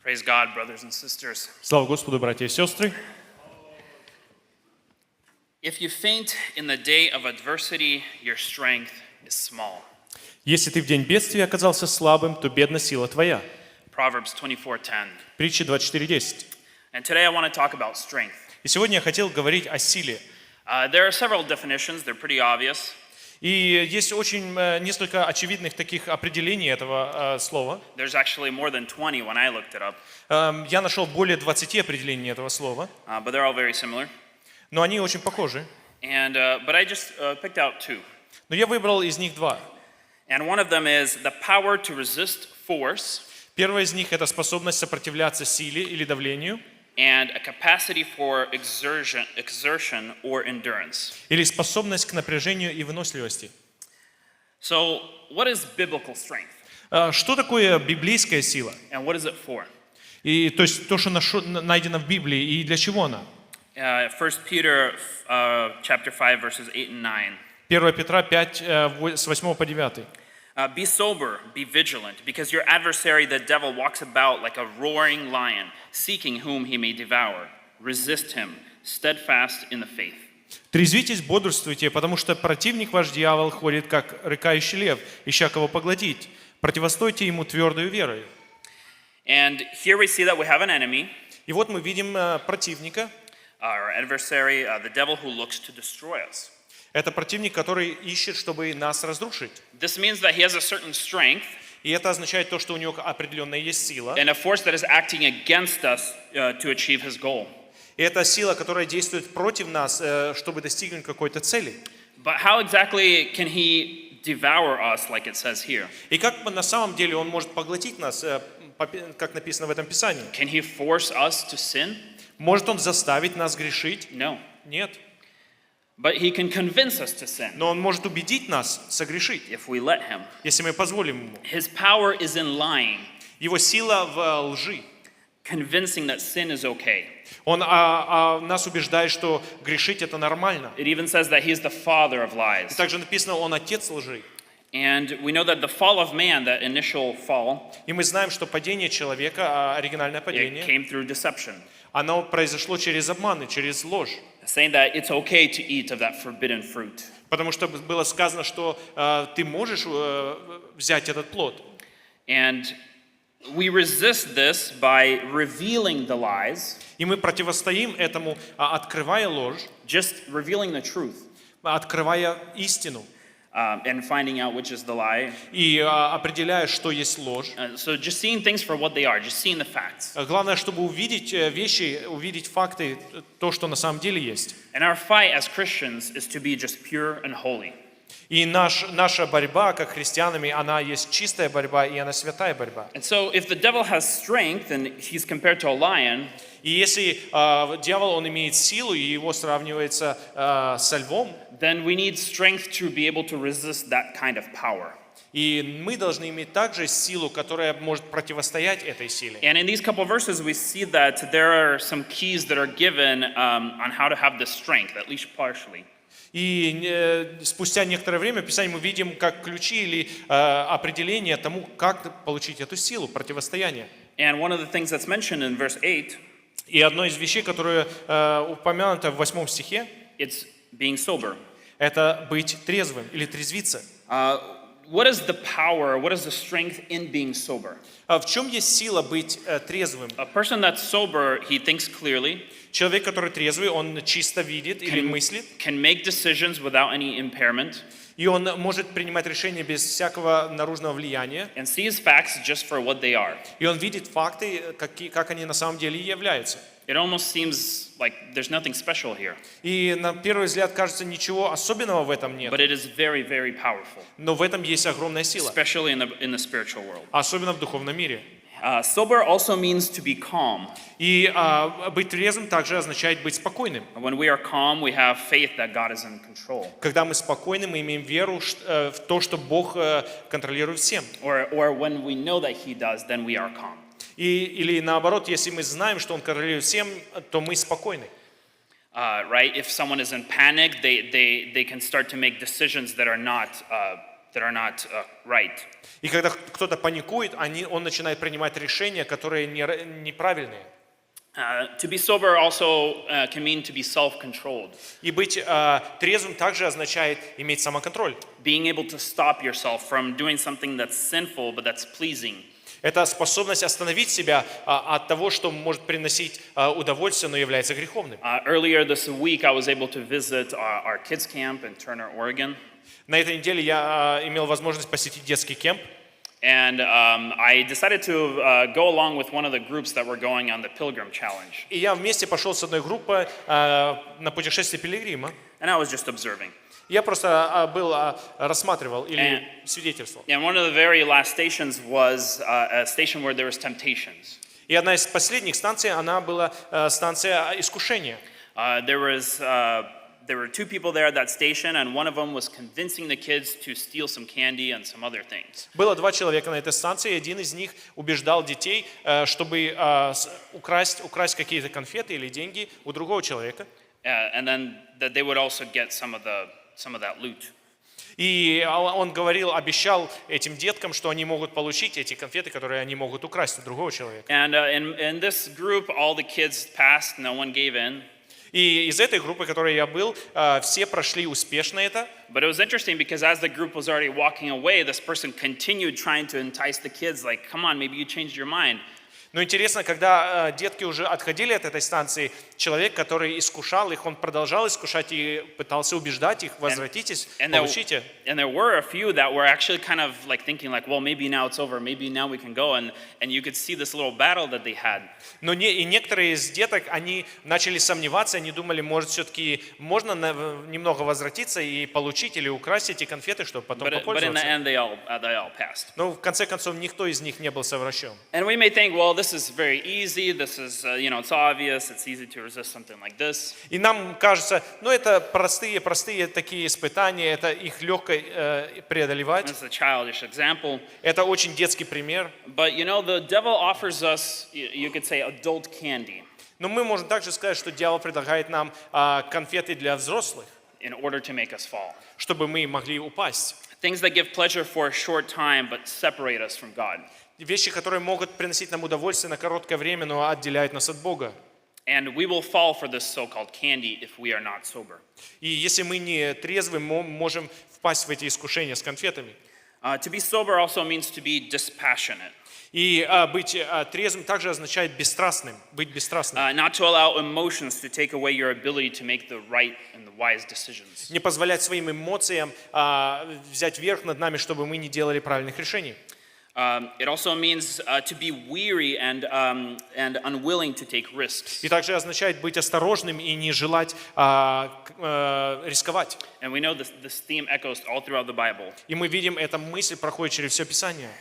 Praise God, brothers and sisters. Слава Господу, братья и сестры. If you faint in the day of adversity, your strength is small. Если ты в день бедствия оказался слабым, то бедна сила твоя. Proverbs 24:10. Притча 24:10. And today I want to talk about strength. И сегодня я хотел говорить о силе. There are several definitions, they're pretty obvious. И есть очень несколько очевидных таких определений этого слова. There's actually more than 20 when I looked it up. Я нашел более 20 определений этого слова, But they're all very similar. но они очень похожи. But I just picked out two. Но я выбрал из них два. And one of them is the power to resist force. Первое из них — это способность сопротивляться силе или давлению, And a capacity for exertion or endurance. или способность к напряжению и выносливости. So, what is biblical strength? Что такое библейская сила? And what is it for? И то есть то, что найдено в Библии, и для чего она? 1 Peter chapter 5 verses 8 and 9. 1 Петра 5, с 8 по 9. Be sober, be vigilant, because your adversary, the devil, walks about like a roaring lion, seeking whom he may devour. Resist him, steadfast in the faith. Трезвитесь, бодрствуйте, потому что противник ваш дьявол ходит, как рыкающий лев, ища кого поглотить. Противостойте ему твердою верой. And here we see that we have an enemy, И вот мы видим противника. our adversary, the devil who looks to destroy us. Это противник, который ищет, чтобы нас разрушить. This means that he has a certain strength И это означает то, что у него определенная есть сила. and a force that is acting against us to achieve his goal. И это сила, которая действует против нас, чтобы достигнуть какой-то цели. But how exactly can he devour us, like it says here? И как на самом деле он может поглотить нас, как написано в этом Писании? Can he force us to sin? Может он заставить нас грешить? No. Нет. But he can convince us to sin Но он может убедить нас согрешить, if we let him. если мы позволим ему. His power is in lying, Его сила в лжи. convincing that sin is okay. Он нас убеждает, что грешить это нормально. It even says that he's the father of И lies. также написано, он отец лжи. And we know that the fall of man, that initial fall, И мы знаем, что падение человека, оригинальное it падение, came through deception, оно произошло через обман, через ложь. saying that it's okay to eat of that forbidden fruit. Потому что было сказано, что ты можешь взять этот плод. And we resist this by revealing the lies, И мы противостоим этому, открывая ложь, just revealing the truth, открывая истину. and finding out which is the lie. И определяя, что есть ложь. So just seeing things for what they are, just seeing the facts. Главное, чтобы увидеть вещи, увидеть факты, то, что на самом деле есть. And our fight as Christians is to be just pure and holy. И наша борьба, как христианами, она есть чистая борьба, и она святая борьба. And so if the devil has strength and he's compared to a lion, И если дьявол, он имеет силу, и его сравнивается со львом, then we need strength to be able to resist that kind of power. и мы должны иметь также силу, которая может противостоять этой силе. And in these couple of verses, we see that there are some keys that are given on how to have this strength, at least partially. И спустя некоторое время в Писании мы видим как ключи или определение тому, как получить эту силу, противостояние. And one of the things that's mentioned in verse 8, И одно из вещей, которое упомянуто в 8 стихе, it's being sober. это быть трезвым или трезвиться. What is the power, what is the strength in being sober? В чем есть сила быть трезвым? A person that's sober, he thinks clearly, Человек, который трезвый, он чисто видит или мыслит, can make decisions without any impairment, и он может принимать решения без всякого наружного влияния, and sees facts just for what they are. и он видит факты, как они на самом деле являются. It almost seems like there's nothing special here, И на первый взгляд кажется, ничего особенного в этом нет, but it is very, very powerful, но в этом есть огромная сила, especially in the spiritual world. особенно в духовном мире. Sober also means to be calm. И быть трезвым также означает быть спокойным. When we are calm, we have faith that God is in control. Когда мы спокойны, мы имеем веру в то, что Бог контролирует всем. Or when we know that He does, then we are calm. Или наоборот, если мы знаем, что Он контролирует всем, то мы спокойны. Right? If someone is in panic, they can start to make decisions that are not that are not right. И когда кто-то паникует, он начинает принимать решения, которые неправильные. To be sober also can mean to be self-controlled. И быть трезвым также означает иметь самоконтроль. Being able to stop yourself from doing something that's sinful but that's pleasing. Это способность остановить себя от того, что может приносить удовольствие, но является греховным. Earlier this week, I was able to visit our kids camp in Turner, Oregon. На этой неделе я имел возможность посетить детский кемп. And I decided to go along with one of the groups that were going on the Pilgrim Challenge. И я вместе пошел с одной группой на путешествие пилигрима. And I was just observing. Я просто рассматривал или свидетельствовал. And one of the very last stations was a station where there was temptations. И одна из последних станций, она была станция искушения. There were two people there at that station, and one of them was convincing the kids to steal some candy and some other things. Было два человека на этой станции, и один из них убеждал детей, чтобы украсть какие-то конфеты или деньги у другого человека. And then that they would also get some of that loot. И он обещал этим деткам, что они могут получить эти конфеты, которые они могут украсть у другого человека. And in this group, all the kids passed, no one gave in. И из этой группы, в которой я был, все прошли успешно это. But it was interesting because as the group was already walking away, this person continued trying to entice the kids, like, come on, maybe you changed your mind. Но интересно, когда детки уже отходили от этой станции, человек, который искушал их, он продолжал искушать и пытался убеждать их: возвратитесь, получите. And there were a few that were actually kind of like thinking like, well, maybe now it's over, maybe now we can go, and you could see this little battle that they had. Но и некоторые из деток, они начали сомневаться, они думали, может, все-таки можно немного возвратиться и получить или украсть эти конфеты, чтобы потом попользоваться. But in the end, they all passed. Но в конце концов никто из них не был совращен. And we may think, well, this is very easy. This is, it's obvious. It's easy to resist something like this. И нам кажется, это простые такие испытания, это их легко преодолевать. This is a childish example. Это очень детский пример. But the devil offers us, you could say, adult candy. Но мы можем также сказать, что дьявол предлагает нам конфеты для взрослых, in order to make us fall. чтобы мы могли упасть. Things that give pleasure for a short time, but separate us from God. Вещи, которые могут приносить нам удовольствие на короткое время, но отделяют нас от Бога. And we will fall for this so-called candy if we are not sober. И если мы не трезвы, мы можем впасть в эти искушения с конфетами. To be sober also means to be dispassionate. И быть трезвым также означает быть бесстрастным. Not to allow emotions to take away your ability to make the right and the wise decisions. Не позволять своим эмоциям взять верх над нами, чтобы мы не делали правильных решений. It also means to be weary and unwilling to take risks. И также означает быть осторожным и не желать рисковать. And we know this theme echoes all throughout the Bible. И мы видим, эта мысль проходит через все Писание.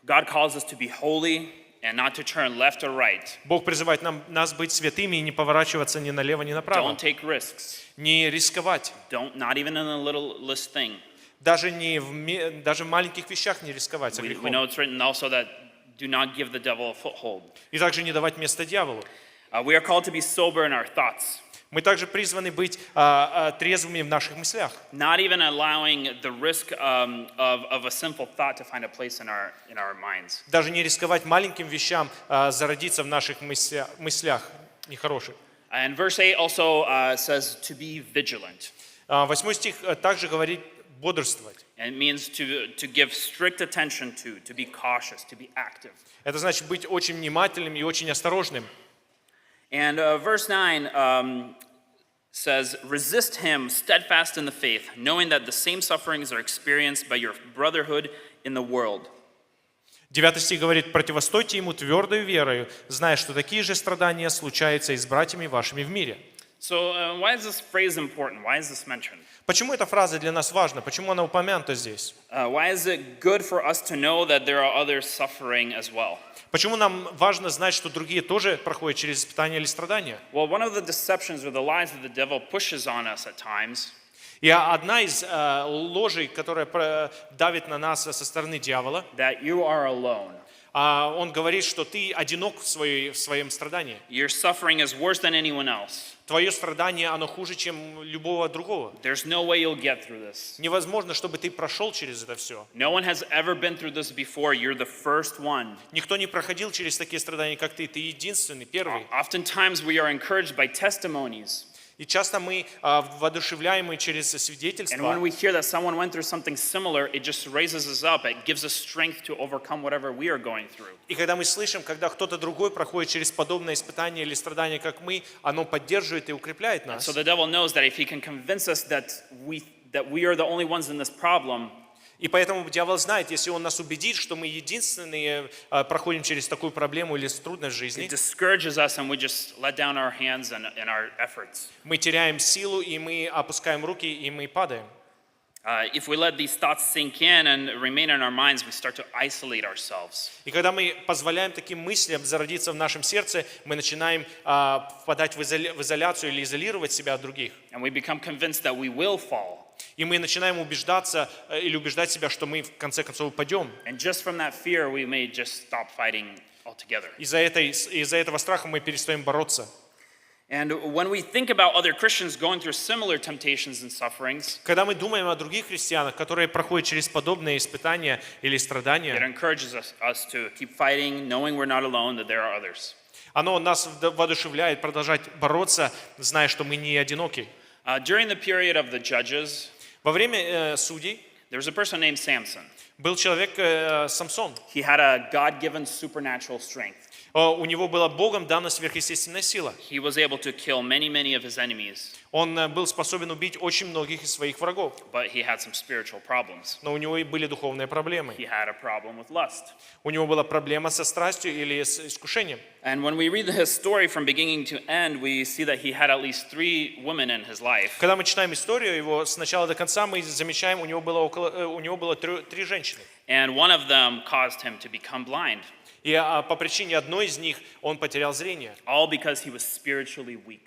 God calls us to be holy and not to turn left or right. Бог призывает нас быть святыми и не поворачиваться ни налево, ни направо. Don't take risks. Не рисковать. Not even in a littlest thing. Даже в маленьких вещах не рисковать со We грехом. know it's written also that do not give the devil a foothold. И также не давать место дьяволу. We are called to be sober in our thoughts. Мы также призваны быть трезвыми в наших мыслях. Not even allowing the risk of a simple thought to find a place in our minds. Даже не рисковать маленьким вещам зародиться в наших мыслях нехороших. And verse 8 also says to be vigilant. 8 стих также говорит бодрствовать. And it means to give strict attention to be cautious, to be active. Это значит быть очень внимательным и очень осторожным. And verse 9 says, resist him steadfast in the faith, knowing that the same sufferings are experienced by your brotherhood in the world. 9 стих говорит: противостойте ему твердою верою, зная, что такие же страдания случаются и с братьями вашими в мире. So why is this phrase important? Why is this mentioned? Почему эта фраза для нас важна? Почему она упомянута здесь? Why is it good for us to know that there are others suffering as well? Почему нам важно знать, что другие тоже проходят через испытания или страдания? Well, one of the deceptions or the lies that the devil pushes on us at times И одна из ложей, которая давит на нас со стороны дьявола, that you are alone. Он говорит, что ты одинок в своем страдании. Your suffering is worse than anyone else. Твое страдание, оно хуже, чем любого другого. There's no way you'll get through this. Невозможно, чтобы ты прошел через это все. No one has ever been through this before. You're the first one. Никто не проходил через такие страдания, как ты. Ты единственный, первый. Oftentimes we are encouraged by testimonies. И часто мы воодушевляемы через And when свидетельства. we hear that someone went through something similar, it just raises us up. It gives us strength to overcome whatever we are going through. И когда мы слышим, когда кто-то другой проходит через подобное испытание или страдание, как мы, оно поддерживает и укрепляет нас. So the devil knows that if he can convince us that we are the only ones in this problem, И поэтому дьявол знает, если он нас убедит, что мы единственные проходим через такую проблему или трудность в it жизни, discourages us and we just let down our hands and our efforts. мы теряем силу, и мы опускаем руки, и мы падаем. If we let these thoughts sink in and remain in our minds, we start to isolate ourselves. И когда мы позволяем таким мыслям зародиться в нашем сердце, мы начинаем впадать в изоляцию или изолировать себя от других. And we become convinced that we will fall. И мы начинаем убеждаться или убеждать себя, что мы в конце концов упадем. And just from that fear, we may just stop fighting altogether. Из-за этого страха мы перестаем бороться. And when we think about other Christians going through similar temptations and sufferings, Когда мы думаем о других христианах, которые проходят через подобные испытания или it страдания, encourages us to keep fighting, knowing we're not alone, that there are others. оно нас воодушевляет продолжать бороться, зная, что мы не одиноки. During the period of the judges, Во время судей there was a person named Samson. был человек Самсон. He had a God-given supernatural strength. У него была Богом дана сверхъестественная сила. He was able to kill many of his enemies, Он был способен убить очень многих из своих врагов, but he had some spiritual problems. но у него и были духовные проблемы. He had a problem with lust. У него была проблема со страстью или с искушением. And when we read his story from beginning to end, we see that he had at least 3 women in his life. Когда мы читаем историю его с начала до конца, мы замечаем, у него было три женщины. And one of them caused him to become blind, И по причине одной из них он потерял зрение, all because he was spiritually weak.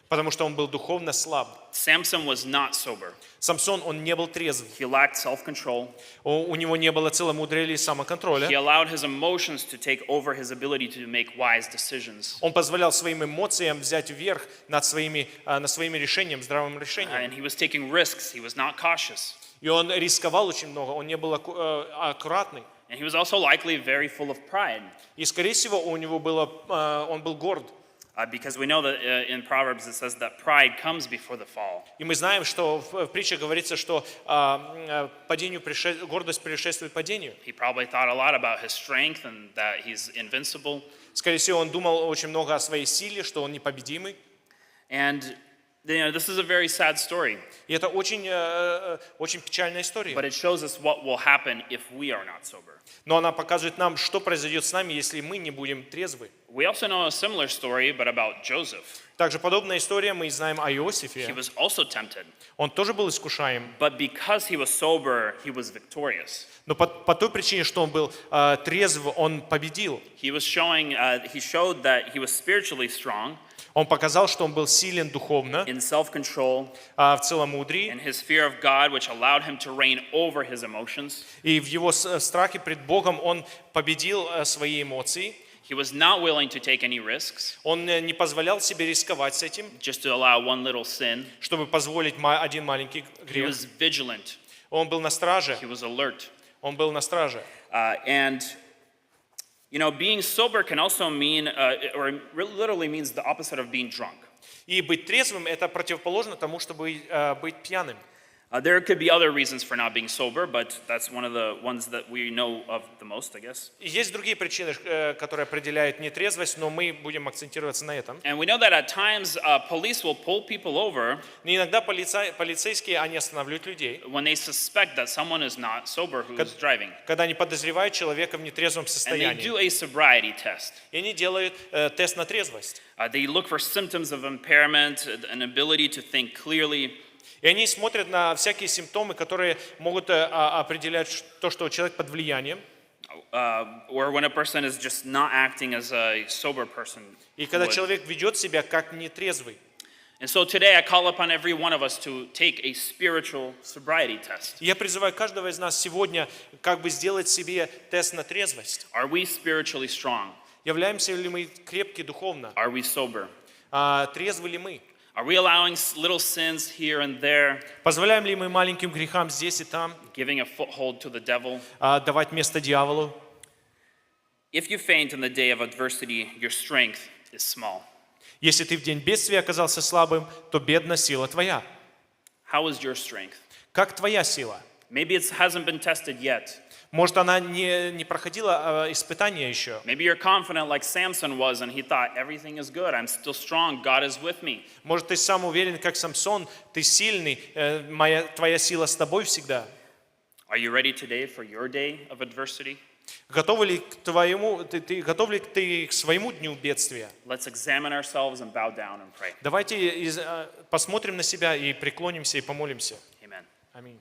потому что он был духовно слаб. Samson was not sober. Самсон, он не был трезвым. He lacked self-control. У него не было целомудрия или He самоконтроля. allowed his emotions to take over his ability to make wise decisions. Он позволял своим эмоциям взять верх над своими решениями, здравым решением. And he was taking risks. He was not cautious. И он рисковал очень много, он не был аккуратный. And he was also likely very full of pride. И, скорее всего, он был горд. Because we know that in Proverbs it says that pride comes before the fall. И мы знаем, что в притче говорится, что гордость предшествует падению. He probably thought a lot about his strength and that he's invincible. Скорее всего, он думал очень много о своей силе, что он непобедимый. And this is a very sad story. И это очень печальная история. But it shows us what will happen if we are not sober. Но она показывает нам, что произойдет с нами, если мы не будем трезвы. We also know a similar story, but about Joseph. Также подобная история мы знаем о He Иосифе. was also tempted, Он тоже был искушаем, but because he was sober, he was victorious. но по той причине, что он был трезв, он победил. He showed that he was spiritually strong Он показал, что он был силен духовно, in self-control, в целомудрии, in his fear of God, which allowed him to reign over his emotions. и в его страхе пред Богом он победил свои эмоции. He was not willing to take any risks, Он не позволял себе рисковать с этим, just to allow one little sin. чтобы позволить один маленький He грех. was vigilant. Он был на страже. He was alert. Он был на страже. And being sober can also mean, or it literally means the opposite of being drunk. И быть трезвым – это противоположно тому, чтобы быть пьяным. There could be other reasons for not being sober, but that's one of the ones that we know of the most, I guess. И есть другие причины, которые определяют нетрезвость, но мы будем акцентироваться на этом. And we know that at times police will pull people over И иногда полицейские, они останавливают людей, when they suspect that someone is not sober who is driving. когда они подозревают человека в нетрезвом And they состоянии. do a sobriety test. И они делают тест на трезвость. They look for symptoms of impairment, an ability to think clearly. И они смотрят на всякие симптомы, которые могут определять то, что человек под влиянием. Or when a person is just not acting as a sober person. И когда would. человек ведет себя как нетрезвый. And so today I call upon every one of us to take a spiritual sobriety test. Я призываю каждого из нас сегодня как бы сделать себе тест на трезвость. Are we spiritually strong? Являемся ли мы крепки духовно? Are we sober? Трезвы ли мы? Are we allowing little sins here and there, Позволяем ли мы маленьким грехам здесь и там giving a foothold to the devil? давать место дьяволу? If you faint in the day of adversity, your strength is small. Если ты в день бедствия оказался слабым, то бедна сила твоя. How is your strength? Как твоя сила? Maybe it hasn't been tested yet. Может, она не проходила испытания еще. Maybe you're confident like Samson was and he thought, everything is good, I'm still strong, God is with me. Может, ты сам уверен, как Самсон, ты сильный, твоя сила с тобой всегда. Are you ready today for your day of adversity? Готов ли ты к своему дню бедствия? Let's examine ourselves and bow down and pray. Давайте посмотрим на себя и преклонимся и помолимся. Amen. Аминь.